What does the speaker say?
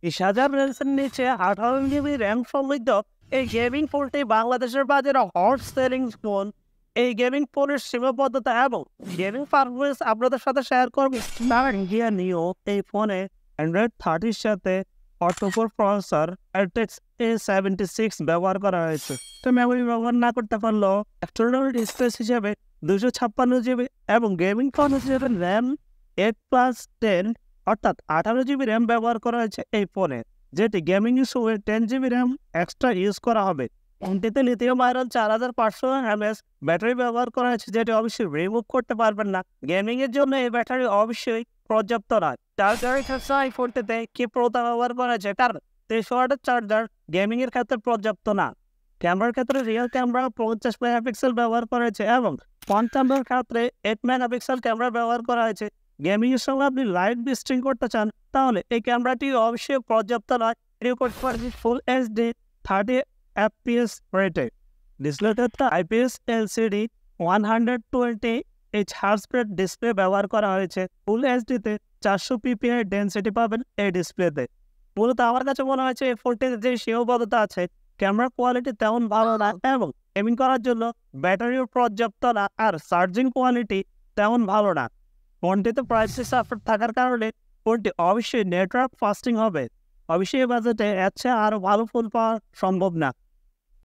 30,000 রেঞ্জের নিচে 18 GB RAM সমৃদ্ধ এই গেমিং ফোনটি বাংলাদেশের বাজারে হট সেলিং ফোন। এই গেমিং ফোনের সীমাবদ্ধতা এবং গেমিং পারফরমেন্স আপনাদের সাথে শেয়ার করবো। স্টার ইন্ডিয়া নিও এই ফোনে অ্যান্ড্রয়েড 30 সাথে অক্টোকোর প্রসেসর RTX A76 ব্যবহার করা হয়েছে। তো মেমোরি ব্যবহার না করতে পারলেও এক্সটার্নাল স্পেস হিসেবে 256 GB এবং গেমিং ফোন হিসেবে র্যাম 8+10 অর্থাৎ 18 GB র্যাম ব্যবহার করা হয়েছে এই ফোনে, যেটি গেমিং ইস্যুয়ে 10 GB র্যাম এক্সট্রা ইউজ করা হবে। ফোনটিতে লিথিয়াম আয়রন 4500 mAh ব্যাটারি ব্যবহার করা হয়েছে, যেটি অবশ্যই রিমুভ করতে পারবেন না। গেমিং এর জন্য এই ব্যাটারি অবশ্যই পর্যাপ্ত নয়। চার্জারের ক্ষেত্রে এই ফোনটিতে কি প্রথা ব্যবহার করা হয়েছে, কারণ 23 ওয়াটের চার্জার গেমিং এর ক্ষেত্রে পর্যাপ্ত না। ক্যামেরার ক্ষেত্রে রিয়ার ক্যামেরা 50 মেগাপিক্সেল ব্যবহার করা হয়েছে এবং ফ্রন্ট ক্যামেরার ক্ষেত্রে 8 মেগাপিক্সেল ক্যামেরা ব্যবহার করা হয়েছে। গেমিং এর সঙ্গে আপনি লাইভ স্ট্রিম করতে চান তাহলে এই ক্যামেরাটি অবশ্যই পর্যাপ্ত নয়। ফুল এইচডি 30 FPS রেটে ডিসপ্লেতে IPS LCD 120 hertz rate display ব্যবহার করা হয়েছে। ফুল এইচডিতে 400 ppi ডেনসিটি পাবেন এই ডিসপ্লেতে। মূলত আমার কাছে মনে হয়েছে এই ফোনটির যে সীমাবদ্ধতা আছে, ক্যামেরা কোয়ালিটি তেমন ভালো না এবং গেমিং করার জন্য ব্যাটারিও পর্যাপ্ত না, আর চার্জিং কোয়ালিটি তেমন ভালো না। ফোনটিতে প্রাইসি সাপোর্ট থাকার কারণে ফোনটি অবশ্যই নেটওয়ার্ক ফাস্টিং হবে। অবশ্যই এই বাজেটে এর চেয়ে আরও ভালো ফোন পাওয়া সম্ভব না।